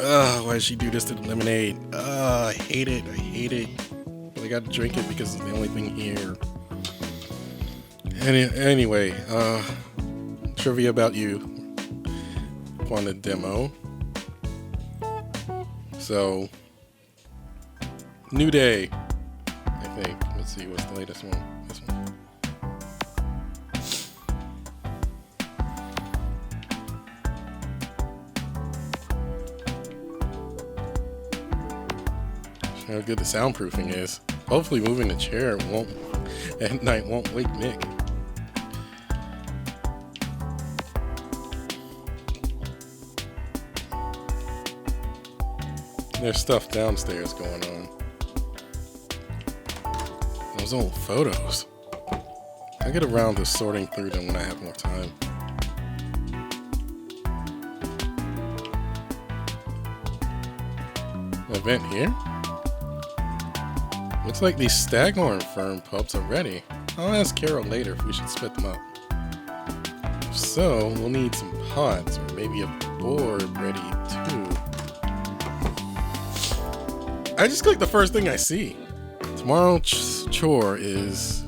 Why did she do this to the lemonade? I hate it. I hate it. But I gotta drink it because it's the only thing here. Anyway, trivia about you on the demo. So, New Day, I think. Let's see, what's the latest one? This one. How good the soundproofing is. Hopefully moving the chair at night won't wake Nick. There's stuff downstairs going on. Those old photos. I get around to sorting through them when I have more time. Event here? Looks like these Staghorn Firm pups are ready. I'll ask Carol later if we should split them up. If so, we'll need some pots or maybe a board ready too. I just clicked the first thing I see. Tomorrow's chore is...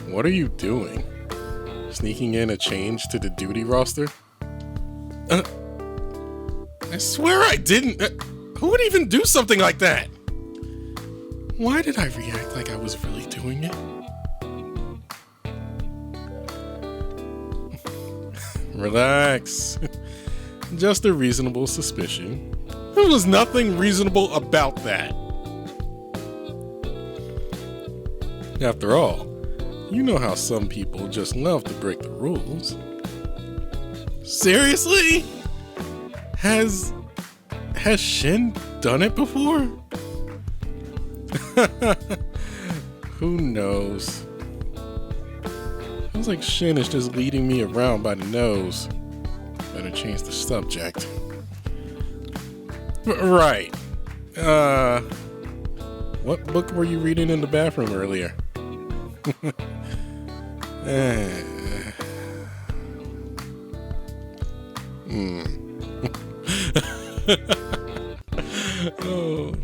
What are you doing? Sneaking in a change to the duty roster? I swear I didn't. Who would even do something like that? Why did I react like I was really doing it? Relax. Just a reasonable suspicion. There was nothing reasonable about that. After all, you know how some people just love to break the rules. Seriously? Has Shin done it before? Who knows? Feels like Shin is just leading me around by the nose. Better change the subject. Right. What book were you reading in the bathroom earlier? Oh.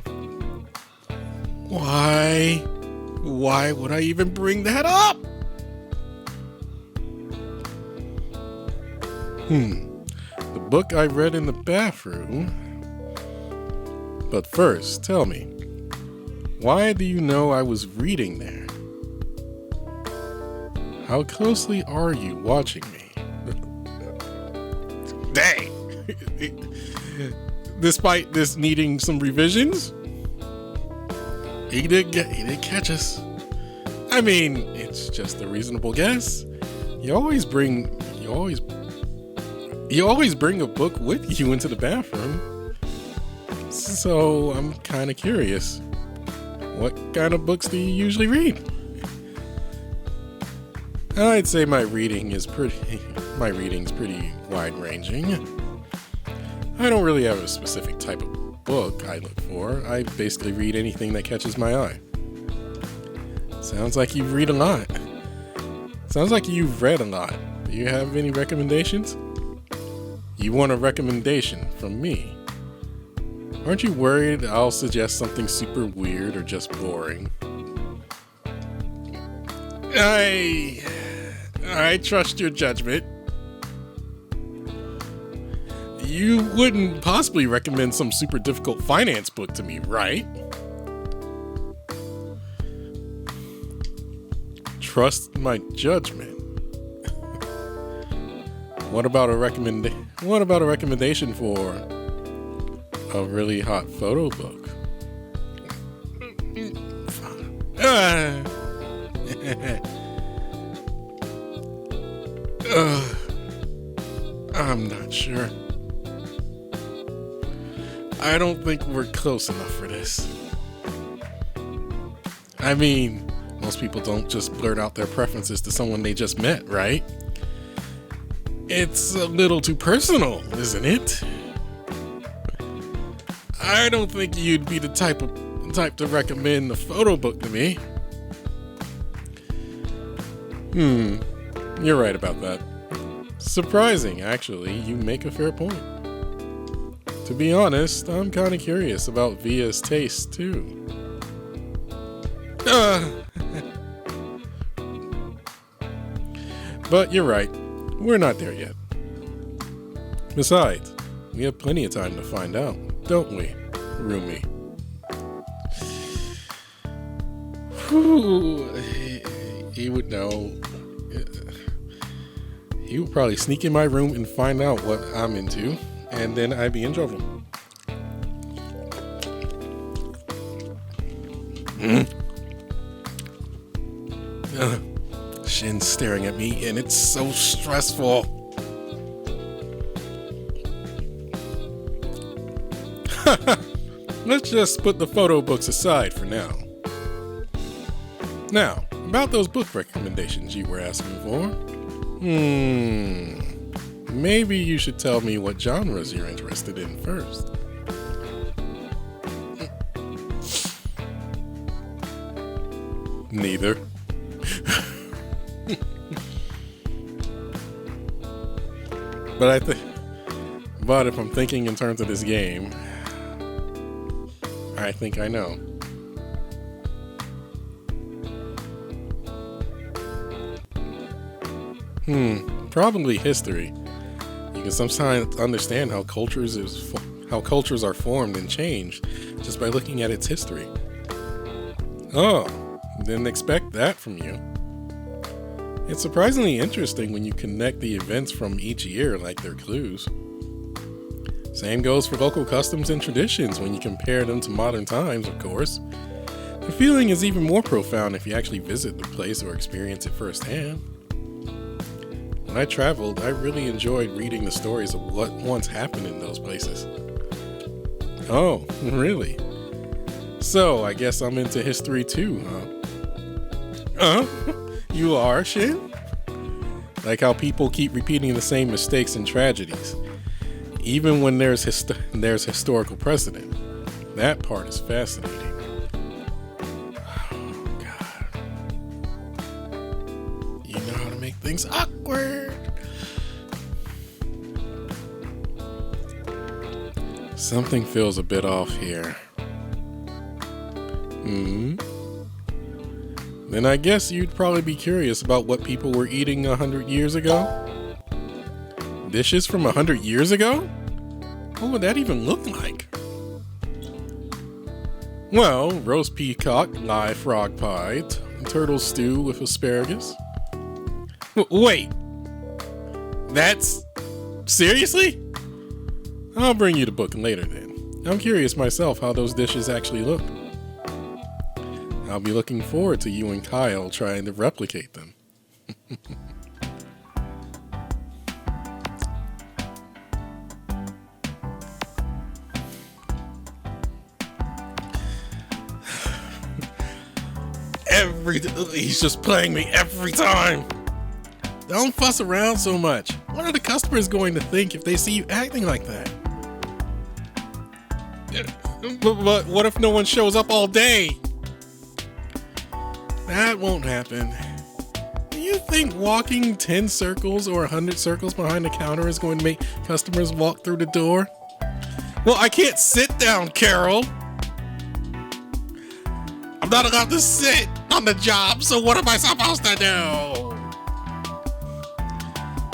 Why would I even bring that up? The book I read in the bathroom. But first, tell me, why do you know I was reading there? How closely are you watching me? Dang! Despite this needing some revisions, he did catch us. I mean, it's just a reasonable guess. You always bring a book with you into the bathroom. So I'm kind of curious. What kind of books do you usually read? I'd say my reading's pretty wide-ranging. I don't really have a specific type of book I look for. I basically read anything that catches my eye. Sounds like you read a lot. Sounds like you've read a lot. Do you have any recommendations? You want a recommendation from me? Aren't you worried I'll suggest something super weird or just boring? I trust your judgment. You wouldn't possibly recommend some super difficult finance book to me, right? Trust my judgment. What about a recommendation for a really hot photo book? I'm not sure. I don't think we're close enough for this. I mean, most people don't just blurt out their preferences to someone they just met, right? It's a little too personal, isn't it? I don't think you'd be the type to recommend a photo book to me. You're right about that. Surprising, actually. You make a fair point. To be honest, I'm kind of curious about Via's taste, too. But you're right. We're not there yet. Besides, we have plenty of time to find out, don't we, Rumi? He would know. He would probably sneak in my room and find out what I'm into, and then I'd be in trouble. Shin's staring at me, and it's so stressful. Let's just put the photo books aside for now. Now, about those book recommendations you were asking for. Maybe you should tell me what genres you're interested in first. Neither. But if I'm thinking in terms of this game, I think I know. Probably history. You can sometimes understand how cultures are formed and changed just by looking at its history. Oh, didn't expect that from you. It's surprisingly interesting when you connect the events from each year like they're clues. Same goes for local customs and traditions when you compare them to modern times, of course. The feeling is even more profound if you actually visit the place or experience it firsthand. When I traveled, I really enjoyed reading the stories of what once happened in those places. Oh, really? So, I guess I'm into history too, huh? You are, Shin? Like how people keep repeating the same mistakes and tragedies, even when there's historical precedent. That part is fascinating. Oh, God. You know how to make things awkward. Something feels a bit off here. Then I guess you'd probably be curious about what people were eating 100 years ago? Dishes from 100 years ago? What would that even look like? Well, roast peacock, live frog pie, turtle stew with asparagus. Wait! That's... seriously? I'll bring you the book later then. I'm curious myself how those dishes actually look. I'll be looking forward to you and Kyle trying to replicate them. He's just playing me every time. Don't fuss around so much. What are the customers going to think if they see you acting like that? But what if no one shows up all day? That won't happen. Do you think walking 10 circles or 100 circles behind the counter is going to make customers walk through the door? Well, I can't sit down, Carol. I'm not allowed to sit on the job, so what am I supposed to do?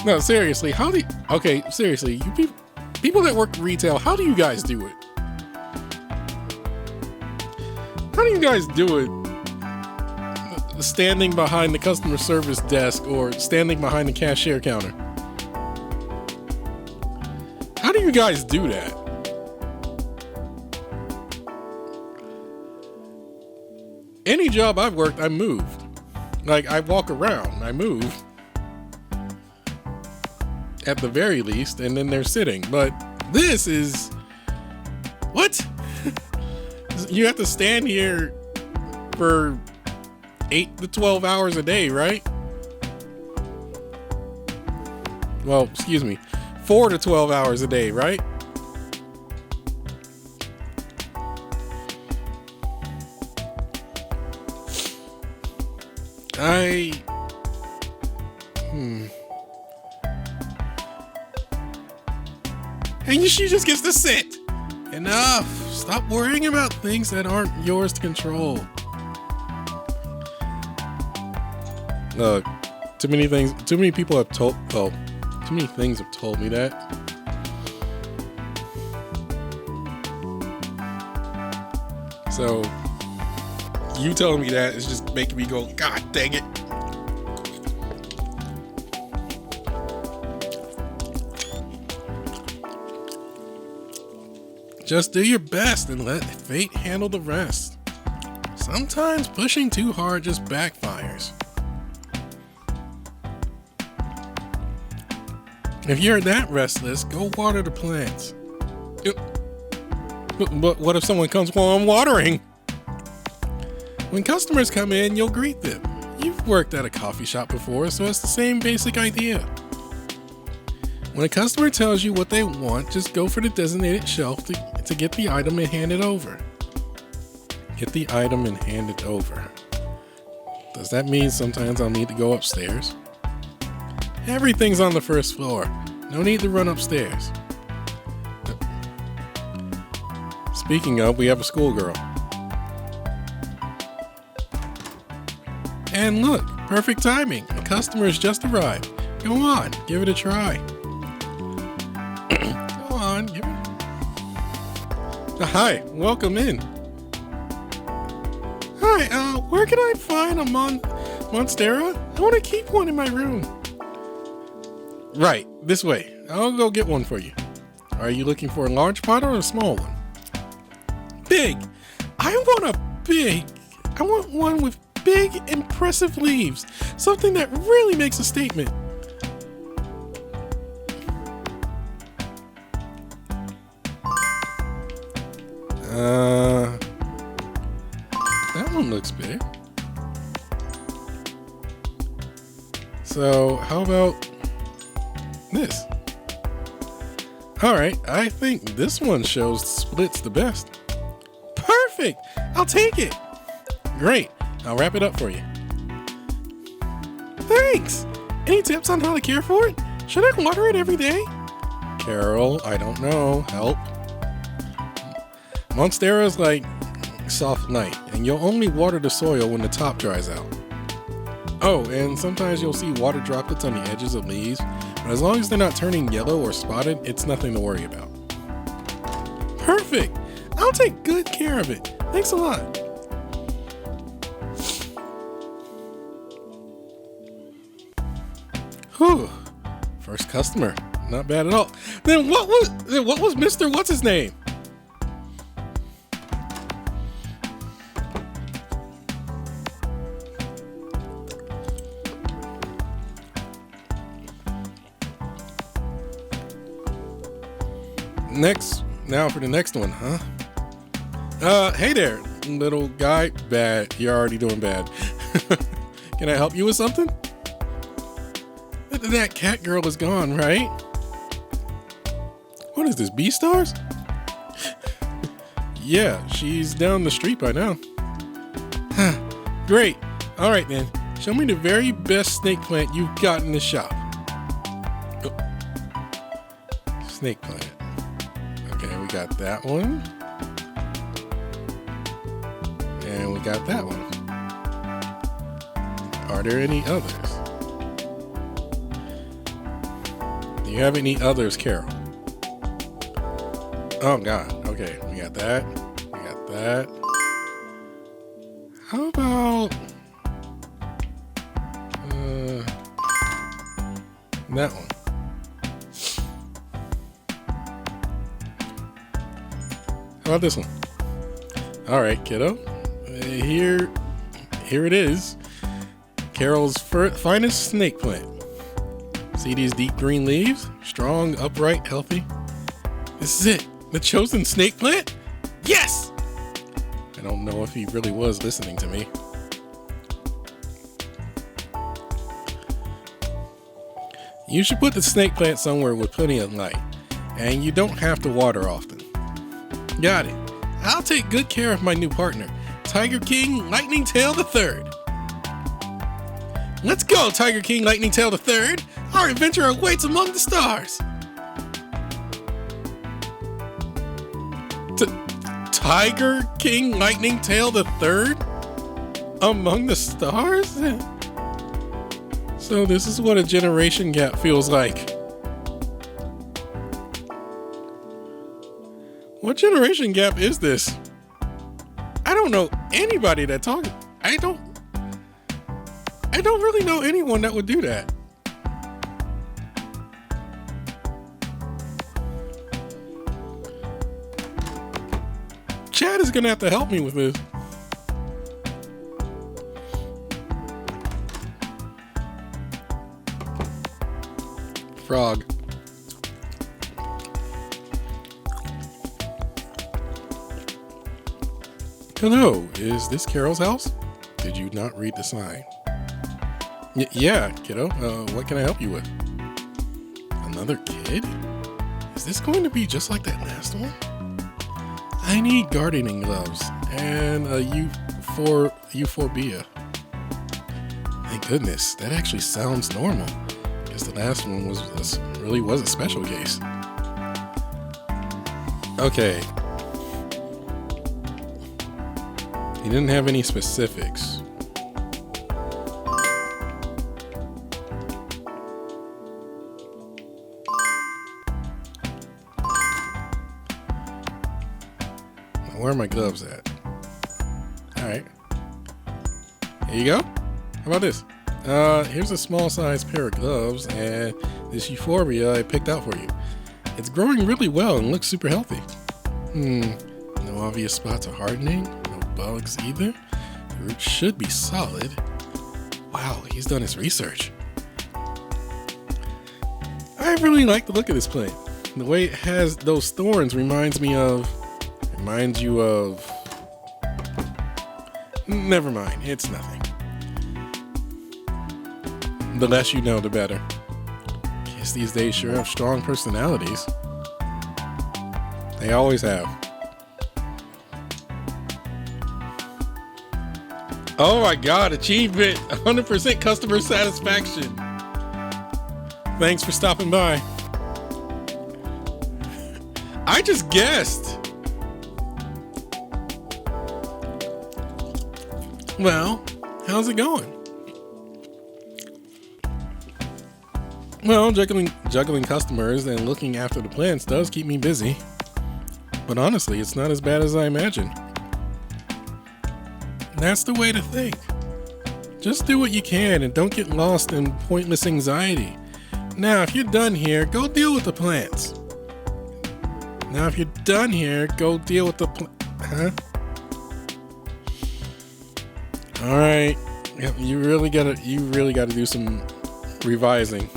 No, seriously, seriously, you people that work retail, how do you guys do it? How do you guys do it? Standing behind the customer service desk or standing behind the cashier counter. How do you guys do that? Any job I've worked, I moved. Like, I walk around, I move. At the very least, and then they're sitting. But this is... what? You have to stand here for 8 to 12 hours a day, right? Well, excuse me, 4 to 12 hours a day, right? and she just gets to sit. Enough. Stop worrying about things that aren't yours to control. Look, too many people have told, well, too many things have told me that. So, you telling me that is just making me go, God dang it. Just do your best and let fate handle the rest. Sometimes pushing too hard just backfires. If you're that restless, go water the plants. But what if someone comes while I'm watering? When customers come in, you'll greet them. You've worked at a coffee shop before, so it's the same basic idea. When a customer tells you what they want, just go for the designated shelf to get the item and hand it over. Get the item and hand it over. Does that mean sometimes I'll need to go upstairs? Everything's on the first floor. No need to run upstairs. Speaking of, we have a schoolgirl. And look, perfect timing. A customer's just arrived. Go on, give it a try. Go on, give it. Hi, welcome in. Hi, where can I find a Monstera? I want to keep one in my room. Right, this way. I'll go get one for you. Are you looking for a large pot or a small one? Big. I want one with big, impressive leaves. Something that really makes a statement. That one looks big. So, how about this? Alright, I think this one shows splits the best. Perfect! I'll take it! Great, I'll wrap it up for you. Thanks! Any tips on how to care for it? Should I water it every day? Carol, I don't know. Help. Monstera's like soft night, and you'll only water the soil when the top dries out. Oh, and sometimes you'll see water droplets on the edges of leaves, but as long as they're not turning yellow or spotted, it's nothing to worry about. Perfect! I'll take good care of it. Thanks a lot. Whew. First customer. Not bad at all. Then what was Mr. What's his name? Now for the next one, huh? Hey there, little guy. Bad. You're already doing bad. Can I help you with something? That cat girl is gone, right? What is this, B-Stars? Yeah, she's down the street by now. Great. All right, then. Show me the very best snake plant you've got in the shop. Oh. Snake plant. Okay, we got that one. And we got that one. Are there any others? Do you have any others, Carol? Oh, God. Okay, we got that. We got that. How about... that one. How about this one? All right, kiddo. Here it is. Carol's finest snake plant. See these deep green leaves? Strong, upright, healthy. This is it. The chosen snake plant? Yes! I don't know if he really was listening to me. You should put the snake plant somewhere with plenty of light, and you don't have to water often. Got it. I'll take good care of my new partner, Tiger King Lightning Tail III. Let's go, Tiger King Lightning Tail III. Our adventure awaits among the stars. Tiger King Lightning Tail the Third among the stars? So this is what a generation gap feels like. What generation gap is this? I don't know anybody that talks. I don't really know anyone that would do that. Chad is gonna have to help me with this. Frog. Hello, is this Carol's house? Did you not read the sign? Yeah, kiddo. What can I help you with? Another kid? Is this going to be just like that last one? I need gardening gloves and a euphorbia. Thank goodness, that actually sounds normal. Because the last one really was a special case. Okay. He didn't have any specifics. Now, where are my gloves at? Alright. Here you go. How about this? Here's a small size pair of gloves and this euphorbia I picked out for you. It's growing really well and looks super healthy. No obvious spots of hardening. No bugs either. The roots should be solid. Wow, he's done his research. I really like the look of this plant. The way it has those thorns reminds you of... Never mind, it's nothing. The less you know, the better. Kids these days sure have strong personalities. They always have. Oh my God, achievement, 100% customer satisfaction. Thanks for stopping by. I just guessed. Well, how's it going? Well, juggling customers and looking after the plants does keep me busy. But honestly, it's not as bad as I imagined. That's the way to think. Just do what you can and don't get lost in pointless anxiety. Now, if you're done here, go deal with the plants. Now, if you're done here, go deal with the Huh? All right. You really gotta do some revising.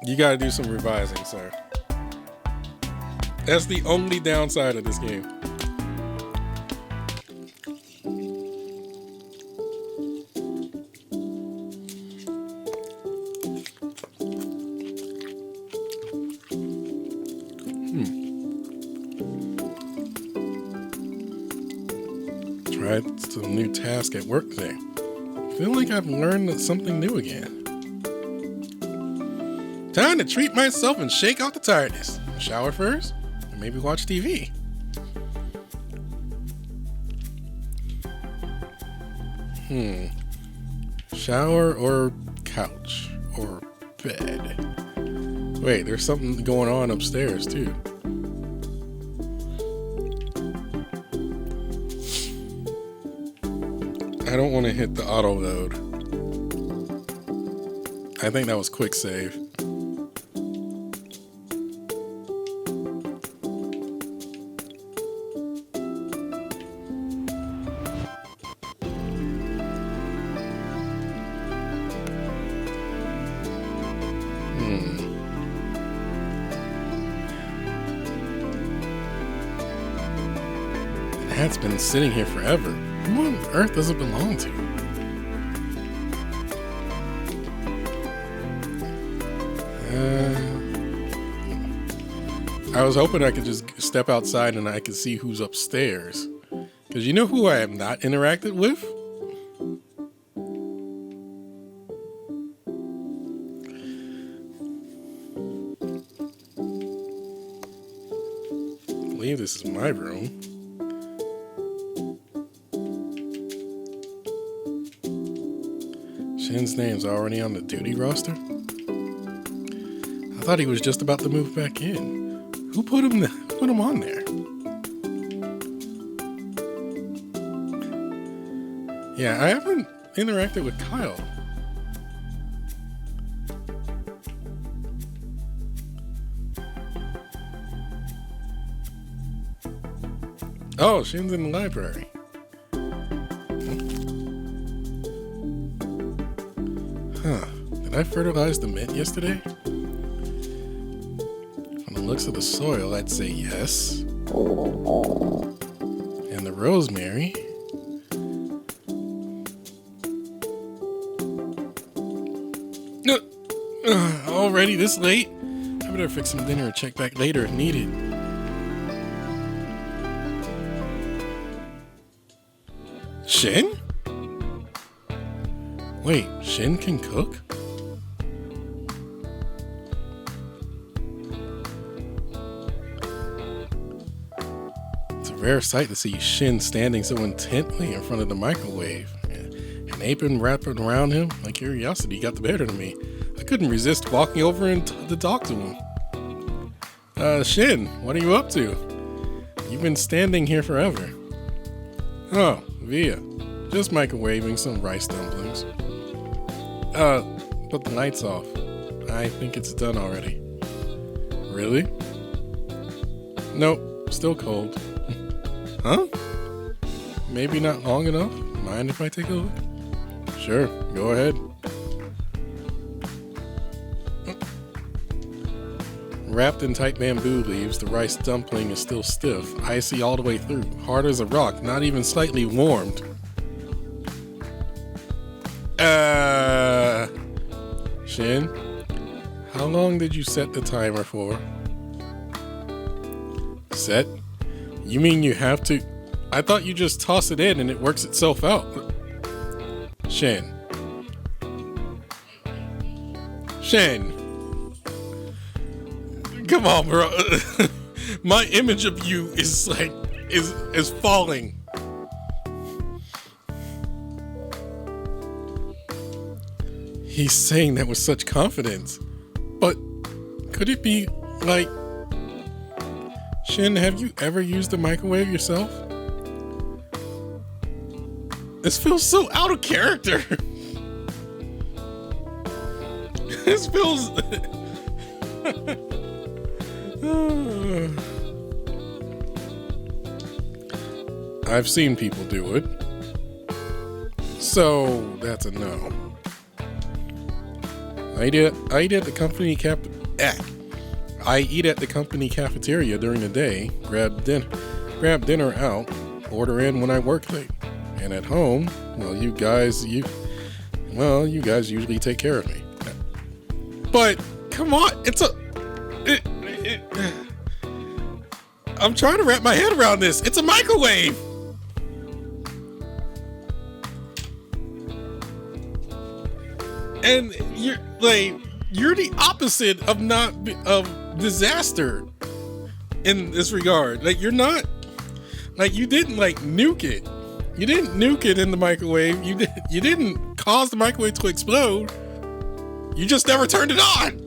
You gotta do some revising, sir. That's the only downside of this game. Tried some new task at work today. Feel like I've learned something new again. Time to treat myself and shake off the tiredness. Shower first, and maybe watch TV. Shower or couch or bed. Wait, there's something going on upstairs too. I don't want to hit the auto load. I think that was quick save. That's been sitting here forever. Who on earth does it belong to? I was hoping I could just step outside and I could see who's upstairs. Because you know who I have not interacted with? believe this is my room. Shin's name's already on the duty roster? I thought he was just about to move back in. Who put him on there? Yeah, I haven't interacted with Kyle. Oh, Shin's in the library. Huh. Did I fertilize the mint yesterday? From the looks of the soil, I'd say yes. And the rosemary. Already this late? I better fix some dinner and check back later if needed. Shin? Wait, Shin can cook? It's a rare sight to see Shin standing so intently in front of the microwave. An apron wrapped around him. My curiosity got the better of me. I couldn't resist walking over and to talk to him. Shin, what are you up to? You've been standing here forever. Oh, Via. Just microwaving some rice dumplings. Put the lights off. I think it's done already. Really? Nope, still cold. Huh? Maybe not long enough? Mind if I take a look? Sure, go ahead. Wrapped in tight bamboo leaves, the rice dumpling is still stiff, icy all the way through, hard as a rock, not even slightly warmed. Shin, how long did you set the timer for? Set? You mean you have to? I thought you just toss it in and it works itself out. Shin. Come on, bro. My image of you is is falling. He's saying that with such confidence. But could it be like, Shin, have you ever used a microwave yourself? This feels so out of character. This feels... I've seen people do it. So that's a no. I eat at the company cafeteria during the day, grab dinner out, order in when I work late. And at home, well, you guys usually take care of me. But come on, I'm trying to wrap my head around this. It's a microwave. And you're the opposite of disaster in this regard. Like, you're not, like, you didn't nuke it. You didn't nuke it in the microwave. You didn't cause the microwave to explode. You just never turned it on.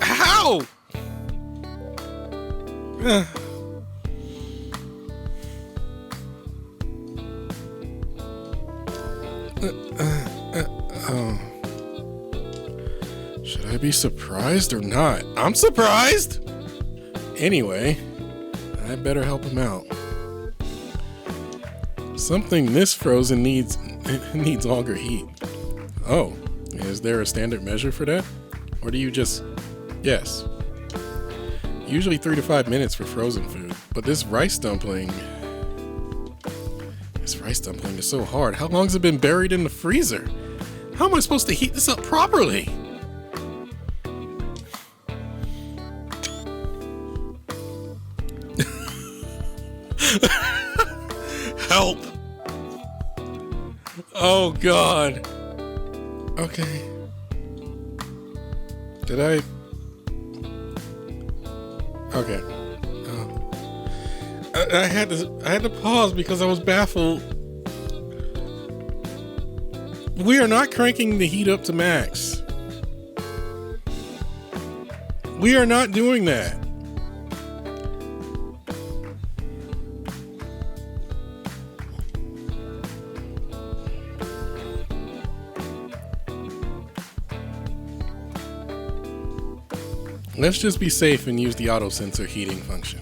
How? Should I be surprised or not? I'm surprised! Anyway, I better help him out. Something this frozen needs longer heat. Oh, is there a standard measure for that? Or do you just... Yes. Usually 3 to 5 minutes for frozen food, but this rice dumpling is so hard. How long's it been buried in the freezer? How am I supposed to heat this up properly? Help! Oh God. Okay. Did I? Okay. I had to pause because I was baffled. We are not cranking the heat up to max. We are not doing that. Let's just be safe and use the auto sensor heating function.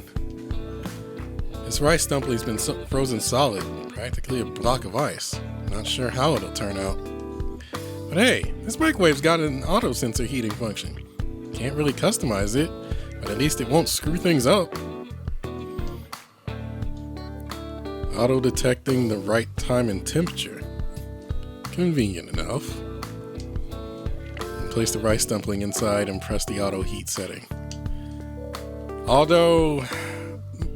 This rice dumpling's been frozen solid, practically a block of ice. Not sure how it'll turn out. But hey, this microwave's got an auto sensor heating function. Can't really customize it, but at least it won't screw things up. Auto detecting the right time and temperature. Convenient enough. Place the rice dumpling inside and press the auto heat setting. Although,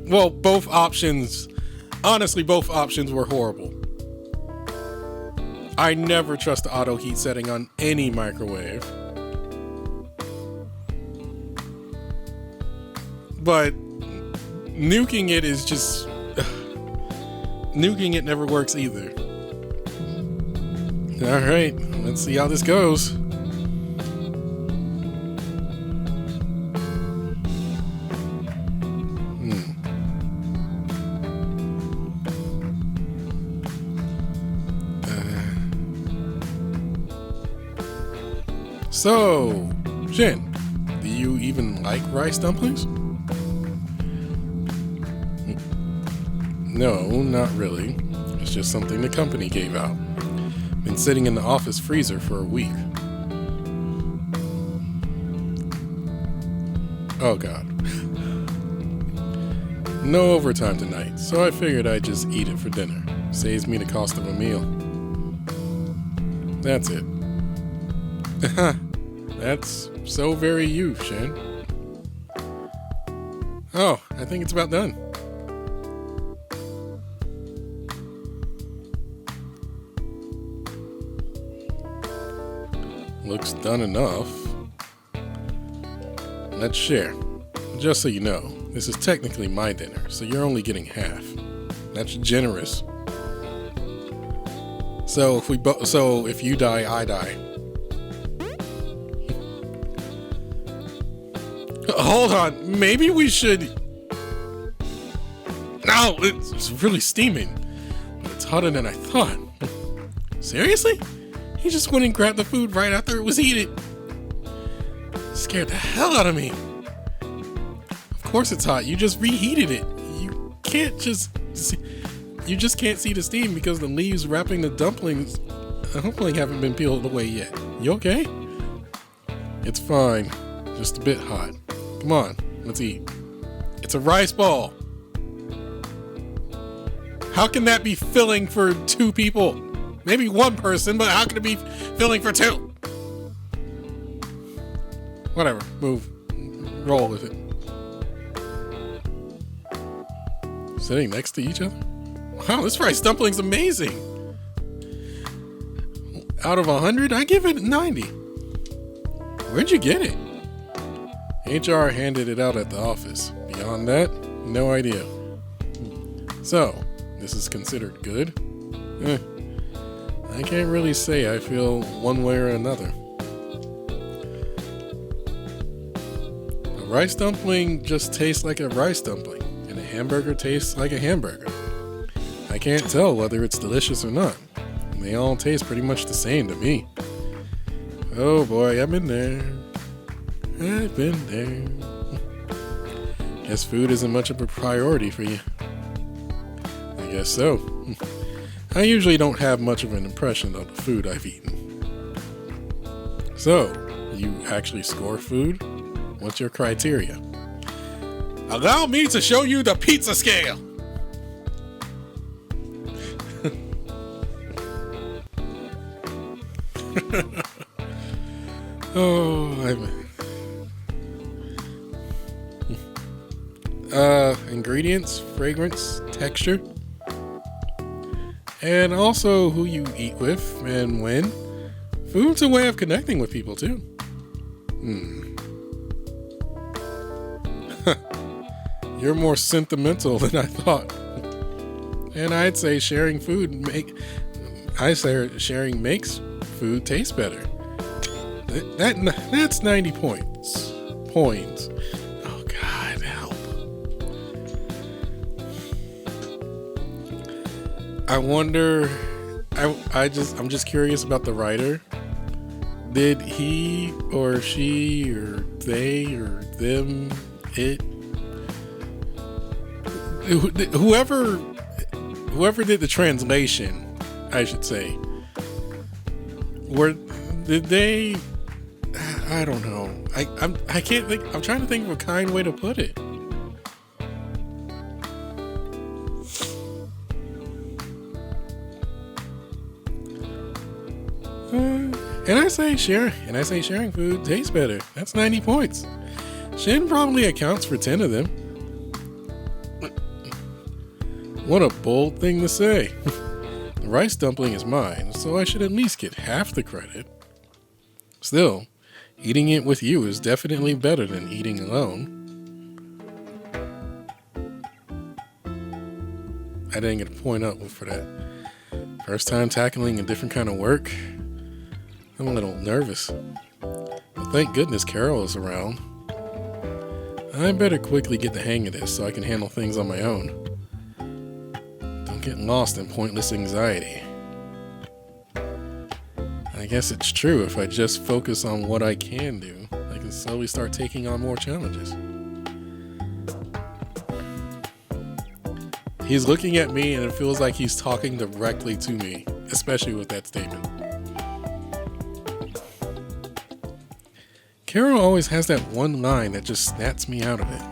well, both options were horrible. I never trust the auto heat setting on any microwave. But nuking it is just... nuking it never works either. Alright, let's see how this goes. So, Jen, do you even like rice dumplings? No, not really. It's just something the company gave out. Been sitting in the office freezer for a week. Oh God. No overtime tonight, so I figured I'd just eat it for dinner. Saves me the cost of a meal. That's it. That's so very you, Shen. Oh, I think it's about done. Looks done enough. Let's share. Just so you know, this is technically my dinner, so you're only getting half. That's generous. So if you die, I die. Hold on, maybe we should... No, it's really steaming. But it's hotter than I thought. Seriously? He just went and grabbed the food right after it was heated. Scared the hell out of me. Of course it's hot, you just reheated it. You just can't see the steam because the leaves wrapping the dumplings hopefully haven't been peeled away yet. You okay? It's fine, just a bit hot. Come on, let's eat. It's a rice ball. How can that be filling for 2 people? Maybe 1 person, but how can it be filling for 2? Whatever, move. Roll with it. Sitting next to each other? Wow, this rice dumpling's amazing. Out of 100, I give it 90. Where'd you get it? HR handed it out at the office. Beyond that, no idea. So, this is considered good? I can't really say I feel one way or another. A rice dumpling just tastes like a rice dumpling, and a hamburger tastes like a hamburger. I can't tell whether it's delicious or not. They all taste pretty much the same to me. Oh boy, I've been there. I've been there. Guess food isn't much of a priority for you. I guess so. I usually don't have much of an impression of the food I've eaten. So, you actually score food? What's your criteria? Allow me to show you the pizza scale! Ingredients, fragrance, texture, and also who you eat with and when. Food's a way of connecting with people too. You're more sentimental than I thought. And I'd say sharing sharing makes food taste better. That's 90 points. Oh God, help. I wonder, I'm just curious about the writer. Did he or she or they or them, it, whoever did the translation, I should say, did they, I don't know. I can't think, I'm trying to think of a kind way to put it. And I say sharing food tastes better. That's 90 points. Shin probably accounts for 10 of them. What a bold thing to say. The rice dumpling is mine, so I should at least get half the credit. Still, eating it with you is definitely better than eating alone. I didn't get a point up for that. First time tackling a different kind of work. I'm a little nervous. But thank goodness Carol is around. I better quickly get the hang of this so I can handle things on my own. Don't get lost in pointless anxiety. I guess it's true, if I just focus on what I can do, I can slowly start taking on more challenges. He's looking at me and it feels like he's talking directly to me, especially with that statement. Carol always has that one line that just snaps me out of it.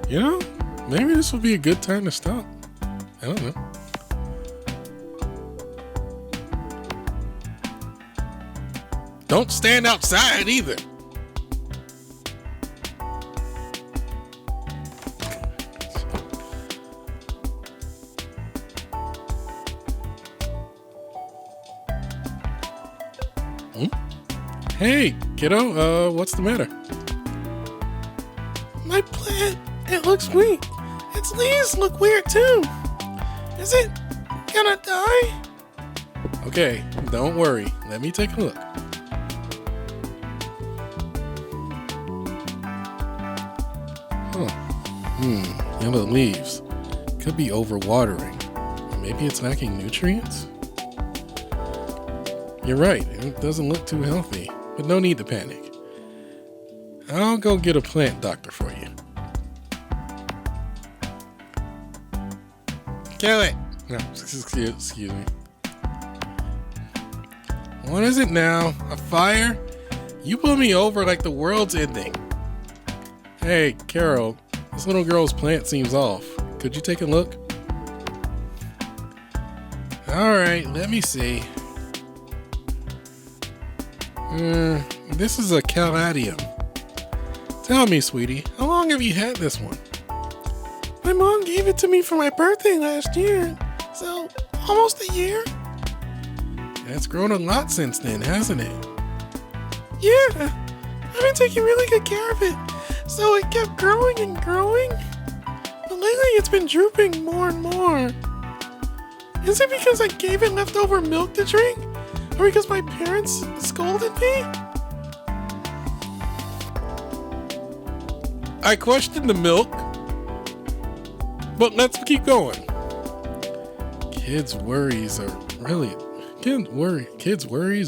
You know, maybe this will be a good time to stop. I don't know. Don't stand outside either. Hey, kiddo, what's the matter? My plant, it looks weak. Its leaves look weird too. Is it gonna die? Okay, don't worry. Let me take a look. Yellow leaves. Could be overwatering. Maybe it's lacking nutrients? You're right, it doesn't look too healthy, but no need to panic. I'll go get a plant doctor for you. Kill it! No, excuse me. What is it now? A fire? You blew me over like the world's ending. Hey, Carol, this little girl's plant seems off. Could you take a look? Alright, let me see. This is a caladium. Tell me, sweetie, how long have you had this one? My mom gave it to me for my birthday last year, so almost a year. It's grown a lot since then, hasn't it? Yeah, I've been taking really good care of it, so it kept growing and growing. But lately it's been drooping more and more. Is it because I gave it leftover milk to drink? Or because my parents scolded me? I question the milk, but let's keep going. Kids' worries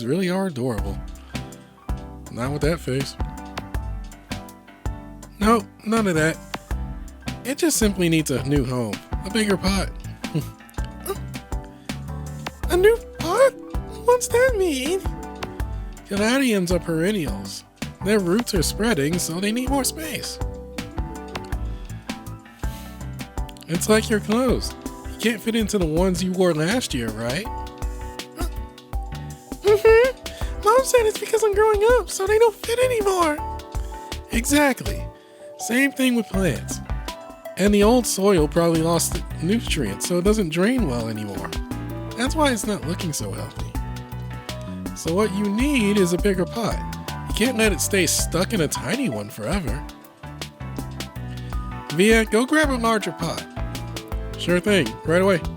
really are adorable. Not with that face. No, none of that. It just simply needs a new home, a bigger pot. A new pot? What's that mean? Caladiums are perennials. Their roots are spreading, so they need more space. It's like your clothes. You can't fit into the ones you wore last year, right? Mom said it's because I'm growing up, so they don't fit anymore. Exactly. Same thing with plants. And the old soil probably lost nutrients, so it doesn't drain well anymore. That's why it's not looking so healthy. So what you need is a bigger pot. You can't let it stay stuck in a tiny one forever. Via, go grab a larger pot. Sure thing, right away. Do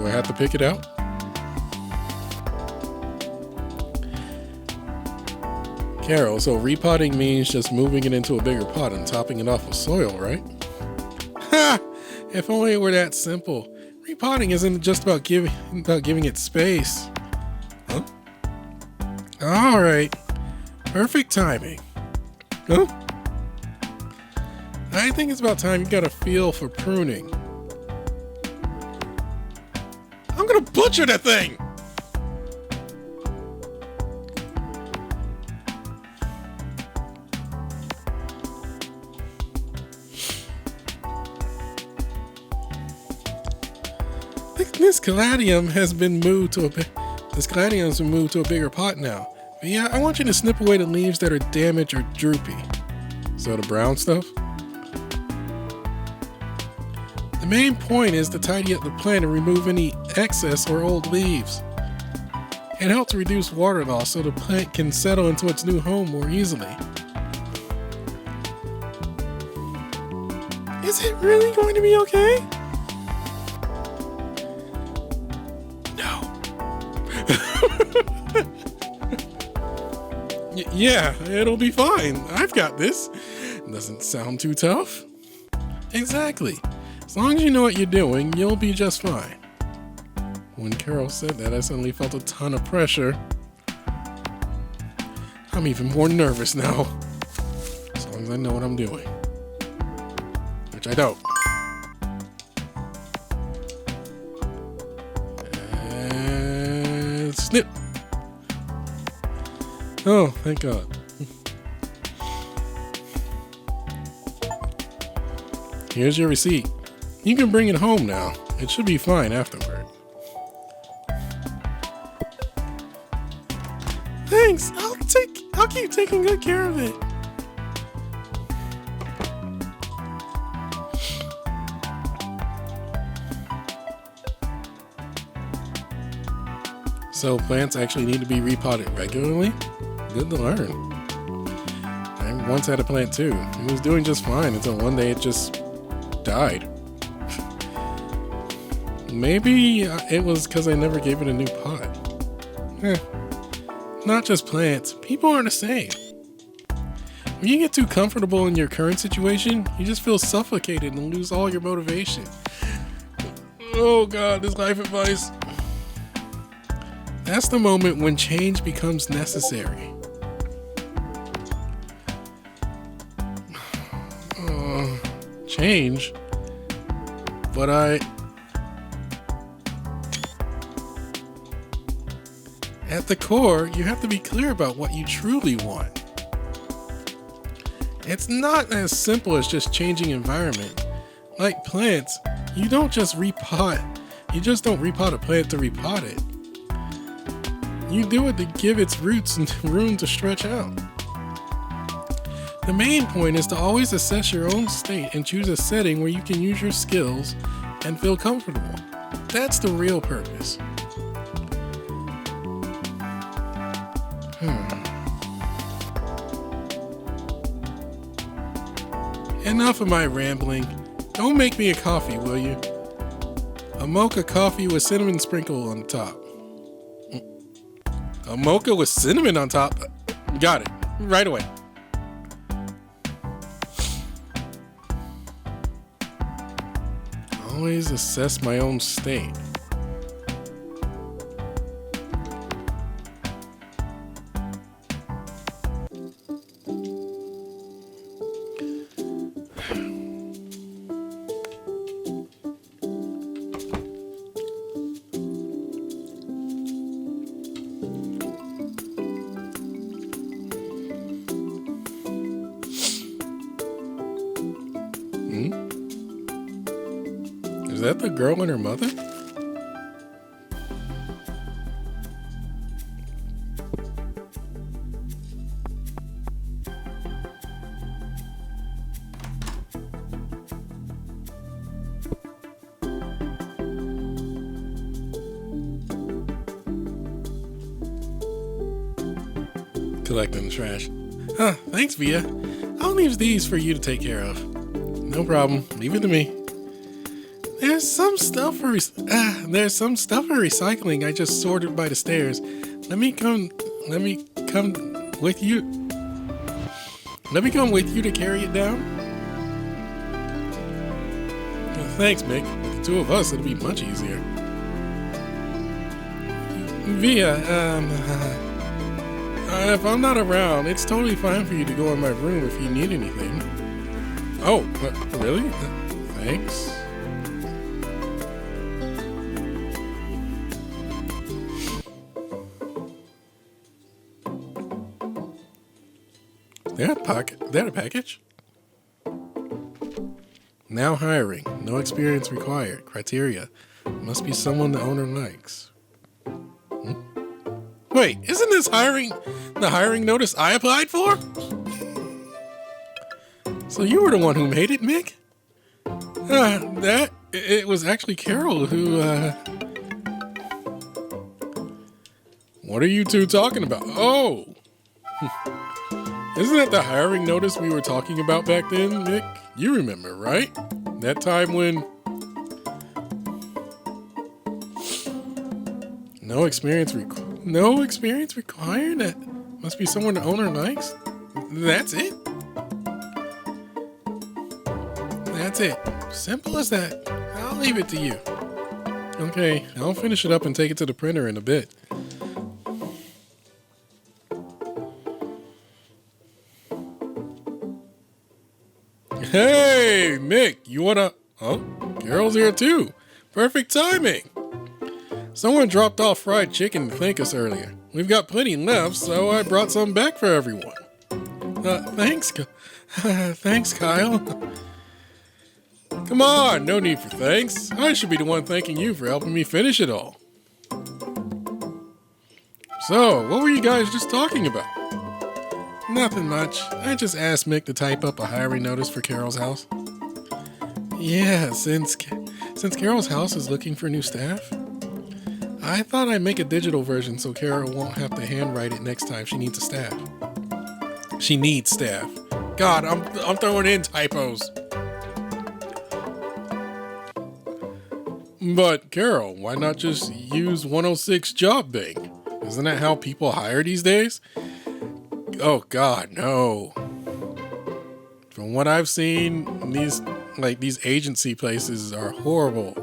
I have to pick it out? Carol, so repotting means just moving it into a bigger pot and topping it off with soil, right? Ha! If only it were that simple. Repotting isn't just about giving it space. Huh? Alright. Perfect timing. Huh? I think it's about time you got a feel for pruning. I'm gonna butcher that thing! This caladium has been moved to a bigger pot now. But yeah, I want you to snip away the leaves that are damaged or droopy. So the brown stuff? The main point is to tidy up the plant and remove any excess or old leaves. It helps reduce water loss so the plant can settle into its new home more easily. Is it really going to be okay? Yeah, it'll be fine. I've got this. Doesn't sound too tough. Exactly. As long as you know what you're doing, you'll be just fine. When Carol said that, I suddenly felt a ton of pressure. I'm even more nervous now. As long as I know what I'm doing. Which I don't. And snip. Oh, thank God. Here's your receipt. You can bring it home now. It should be fine afterward. Thanks. I'll keep taking good care of it. So plants actually need to be repotted regularly? Good to learn. I once had a plant too. It was doing just fine until one day it just died. Maybe it was because I never gave it a new pot. Not just plants. People aren't the same. When you get too comfortable in your current situation, you just feel suffocated and lose all your motivation. Oh God, this life advice. That's the moment when change becomes necessary. Change? But at the core, you have to be clear about what you truly want. It's not as simple as just changing environment. Like plants, you don't just repot. You just don't repot a plant to repot it. You do it to give its roots room to stretch out. The main point is to always assess your own state and choose a setting where you can use your skills and feel comfortable. That's the real purpose. Enough of my rambling. Don't make me a coffee, will you? A mocha coffee with cinnamon sprinkle on top. A mocha with cinnamon on top? Got it. Right away. Always assess my own state. Is that the girl and her mother? collecting the trash. Huh, thanks, Via. I'll leave these for you to take care of. No problem. Leave it to me. There's some stuff for recycling I just sorted by the stairs. Let me come with you. Let me come with you to carry it down. Well, thanks, Mick. With the two of us, it'll be much easier. Via, if I'm not around, it's totally fine for you to go in my room if you need anything. Oh, really? Thanks. That a package? Now hiring. No experience required. Criteria. Must be someone the owner likes. Wait, isn't this the hiring notice I applied for? So you were the one who made it, Mick? It was actually Carol who, What are you two talking about? Oh! Isn't that the hiring notice we were talking about back then, Mick? You remember, right? That time when... No experience required? That must be someone the owner likes? That's it? That's it. Simple as that. I'll leave it to you. Okay, I'll finish it up and take it to the printer in a bit. Hey, Mick, you wanna... Oh, Carol's here too. Perfect timing. Someone dropped off fried chicken to thank us earlier. We've got plenty left, so I brought some back for everyone. Thanks, Kyle. Come on, no need for thanks. I should be the one thanking you for helping me finish it all. So, what were you guys just talking about? Nothing much. I just asked Mick to type up a hiring notice for Carol's house. Yeah, since Carol's house is looking for new staff, I thought I'd make a digital version so Carol won't have to handwrite it next time she needs a staff. She needs staff. God, I'm throwing in typos. But Carol, why not just use 106 Job Bank? Isn't that how people hire these days? Oh God, no. From what I've seen, these agency places are horrible.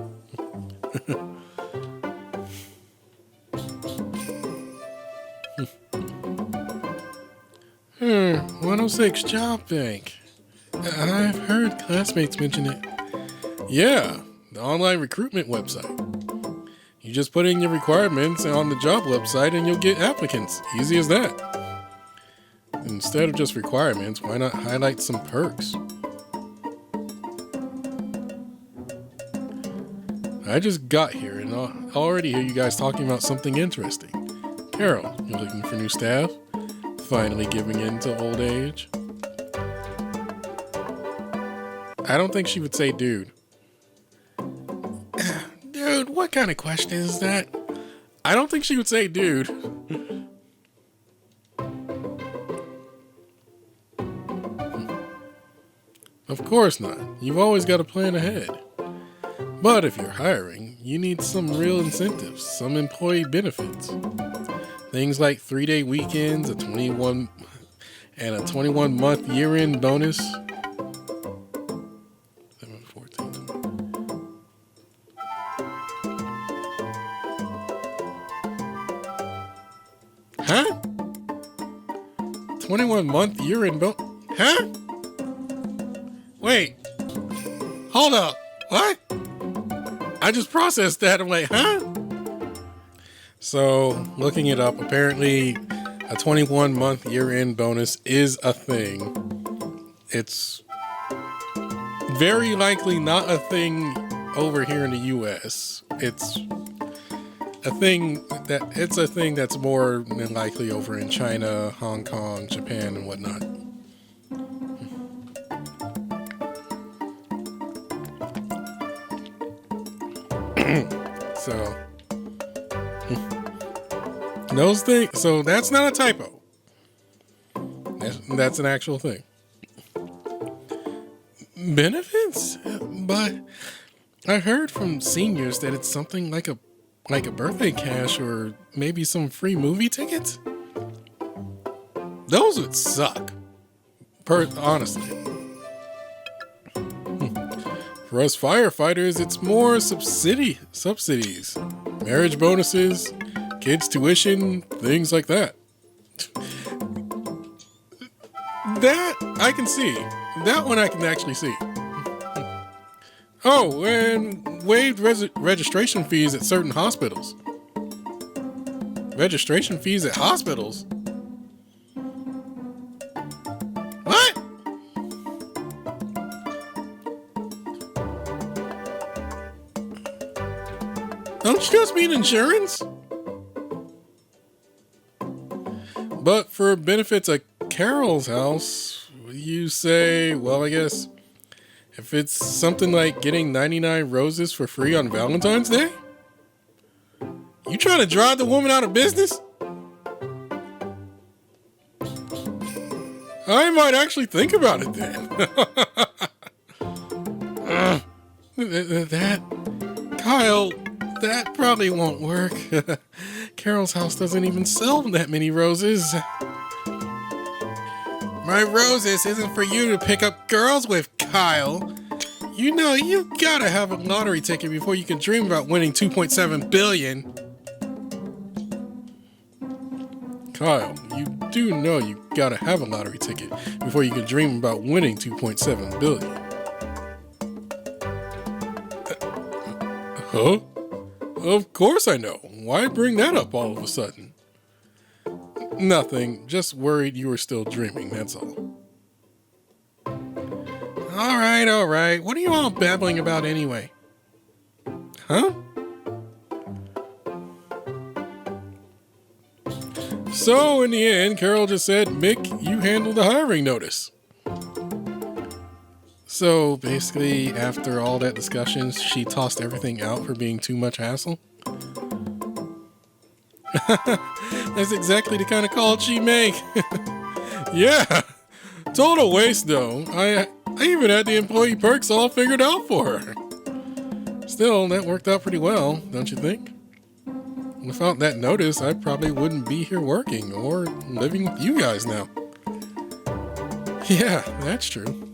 106 Job Bank. I've heard classmates mention it. Yeah, the online recruitment website. You just put in your requirements on the job website and you'll get applicants. Easy as that. Instead of just requirements, why not highlight some perks? I just got here and already hear you guys talking about something interesting. Carol, you're looking for new staff? Finally giving in to old age? I don't think she would say dude. Dude, what kind of question is that? I don't think she would say dude. Of course not. You've always got to plan ahead. But if you're hiring, you need some real incentives, some employee benefits. Things like 3-day weekends, a 21-month year-end bonus. 7, 14, 20. Huh? 21-month year-end bonus? Huh? Wait, hold up, what? I just processed that, I'm like, huh? So, looking it up, apparently a 21-month year-end bonus is a thing. It's very likely not a thing over here in the US. It's a thing that's more than likely over in China, Hong Kong, Japan, and whatnot. So those things. So that's not a typo. That's an actual thing. Benefits? But I heard from seniors that it's something like a birthday cash or maybe some free movie tickets. Those would suck. Honestly. For us firefighters, it's more subsidies, marriage bonuses, kids' tuition, things like that. That I can see. That one I can actually see. Oh, and waived registration fees at certain hospitals. Registration fees at hospitals? What? Don't you just mean insurance? But for benefits at Carol's house, you say, well, I guess if it's something like getting 99 roses for free on Valentine's Day? You trying to drive the woman out of business? I might actually think about it then. Kyle, that probably won't work. Carol's house doesn't even sell that many roses. My roses isn't for you to pick up girls with, Kyle. You know, you gotta have a lottery ticket before you can dream about winning $2.7 billion. Kyle, you do know you gotta have a lottery ticket before you can dream about winning $2.7 billion. Huh? Of course I know. Why bring that up all of a sudden? Nothing. Just worried you were still dreaming, that's all. All right. What are you all babbling about anyway? Huh? So, in the end, Carol just said, Mick, you handle the hiring notice. So, basically, after all that discussion, she tossed everything out for being too much hassle? That's exactly the kind of call she'd make. Yeah, total waste though. I even had the employee perks all figured out for her. Still, that worked out pretty well, don't you think? Without that notice, I probably wouldn't be here working or living with you guys now. Yeah, that's true.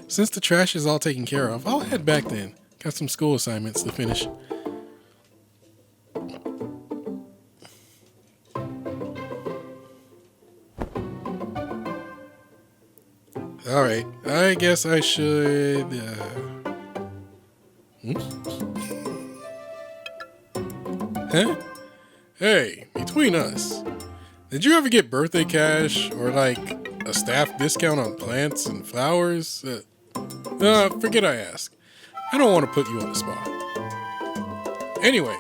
Since the trash is all taken care of, I'll head back then. Got some school assignments to finish. Alright, I guess I should... Huh? Hey, between us, did you ever get birthday cash or like a staff discount on plants and flowers? Forget I asked. I don't want to put you on the spot. Anyway,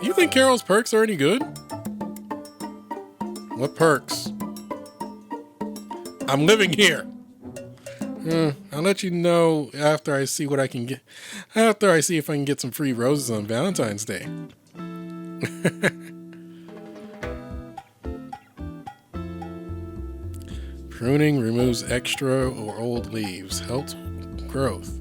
do you think Carol's perks are any good? What perks? I'm living here. I'll let you know after I see what I can get. After I see if I can get some free roses on Valentine's Day. Pruning removes extra or old leaves. Helps growth.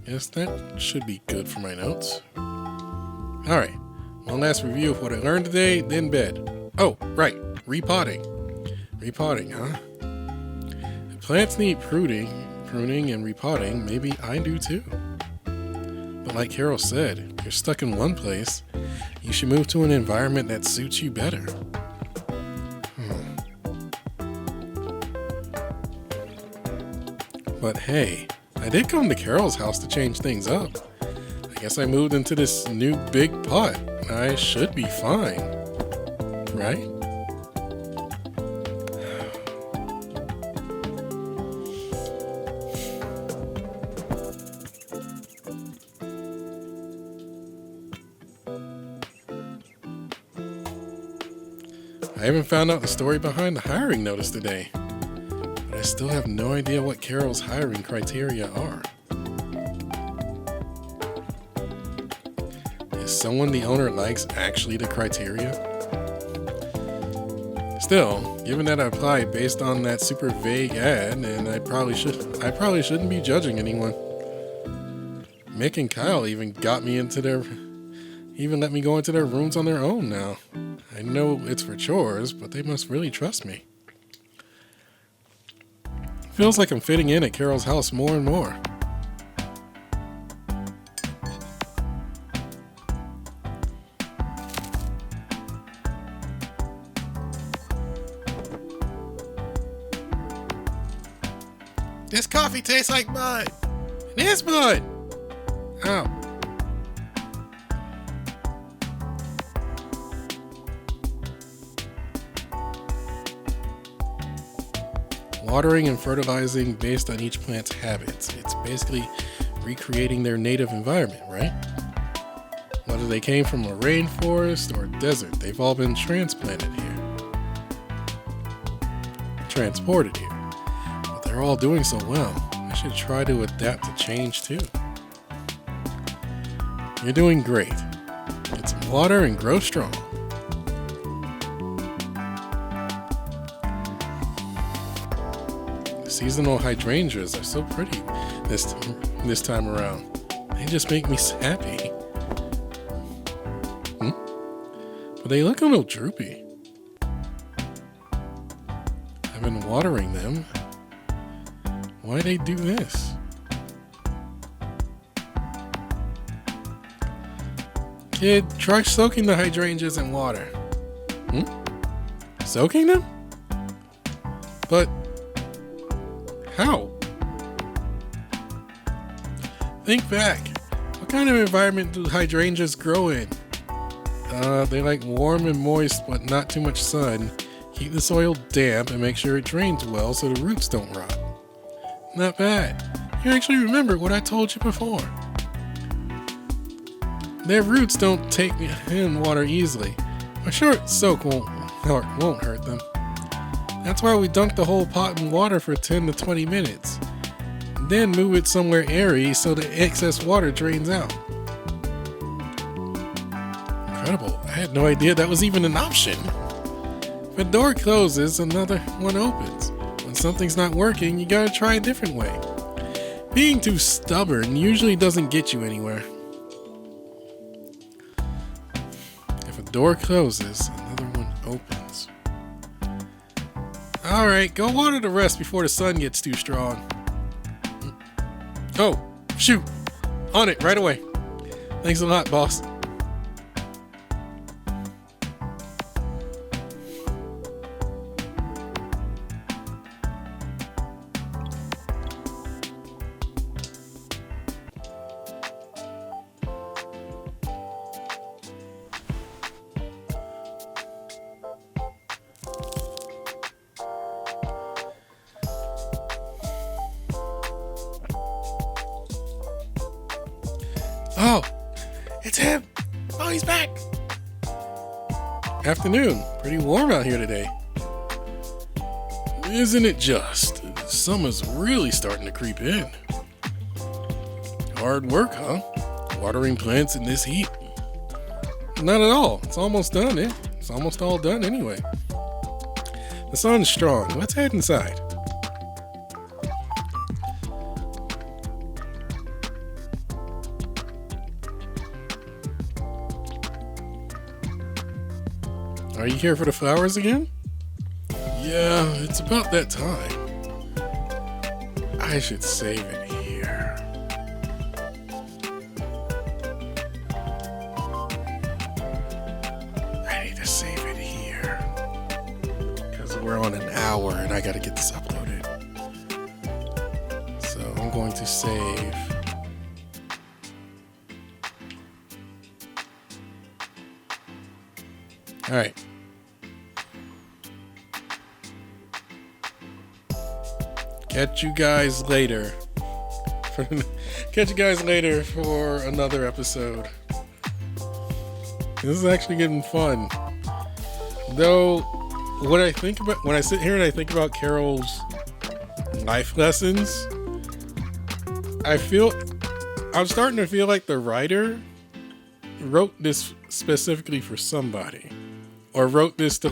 Yes, that should be good for my notes. Alright. One last review of what I learned today, then bed. Oh, right. Repotting. Repotting, huh? If plants need pruning and repotting, maybe I do too. But like Carol said, if you're stuck in one place, you should move to an environment that suits you better. But hey, I did come to Carol's house to change things up. I guess I moved into this new big pot. I should be fine, right? I haven't found out the story behind the hiring notice today, but I still have no idea what Carol's hiring criteria are. Is someone the owner likes actually the criteria? Still, given that I applied based on that super vague ad, and I probably shouldn't be judging anyone. Mick and Kyle even let me go into their rooms on their own now. I know it's for chores, but they must really trust me. Feels like I'm fitting in at Carol's house more and more. This coffee tastes like mud. It is mud. Ow. Watering and fertilizing based on each plant's habits. It's basically recreating their native environment, right? Whether they came from a rainforest or a desert, they've all been transplanted here. Transported here. But they're all doing so well. I should try to adapt to change too. You're doing great. Get some water and grow strong. Seasonal hydrangeas are so pretty this time around. They just make me happy. But they look a little droopy. I've been watering them. Why they do this? Kid, try soaking the hydrangeas in water. Soaking them? But how? Think back. What kind of environment do hydrangeas grow in? They like warm and moist, but not too much sun. Keep the soil damp and make sure it drains well so the roots don't rot. Not bad. You actually remember what I told you before. Their roots don't take in water easily. A short soak won't hurt them. That's why we dunk the whole pot in water for 10 to 20 minutes. Then move it somewhere airy so the excess water drains out. Incredible. I had no idea that was even an option. If a door closes, another one opens. When something's not working, you gotta try a different way. Being too stubborn usually doesn't get you anywhere. If a door closes, another one opens. Alright, go water the rest before the sun gets too strong. Oh, shoot. On it right away. Thanks a lot, boss. Oh, it's him. Oh, he's back. Afternoon. Pretty warm out here today. Isn't it just? Summer's really starting to creep in. Hard work, huh? Watering plants in this heat? Not at all. It's almost done, eh? It's almost all done anyway. The sun's strong. Let's head inside. Are you here for the flowers again? Yeah, it's about that time. I should save it here. I need to save it here. Because we're on an hour and I gotta get this uploaded. So I'm going to save. Alright. Catch you guys later. For another episode. This is actually getting fun. Though, when I sit here and I think about Carol's life lessons, I'm starting to feel like the writer wrote this specifically for somebody. Or wrote this to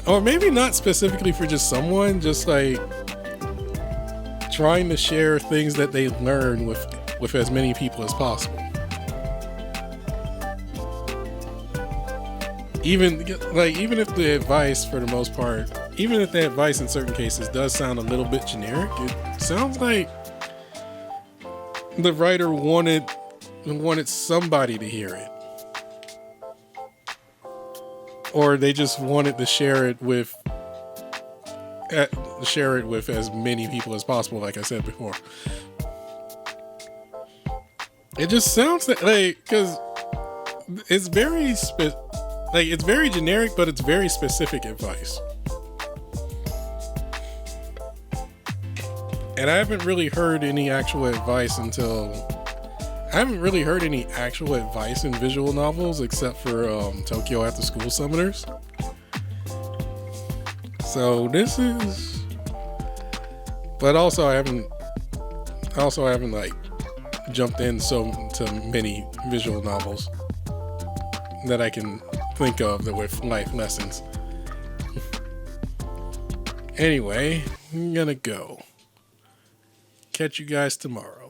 or maybe not specifically for just someone, just like trying to share things that they learn with as many people as possible. Even if the advice, for the most part, even if the advice in certain cases does sound a little bit generic, it sounds like the writer wanted somebody to hear it, or they just wanted to share it with as many people as possible. Like I said before, it just sounds like, because it's very it's very generic, but it's very specific advice. And I haven't really heard any actual advice in visual novels except for Tokyo After School Summoners. So this is, but also I haven't like jumped in to many visual novels that I can think of that with life lessons. Anyway, I'm gonna go. Catch you guys tomorrow.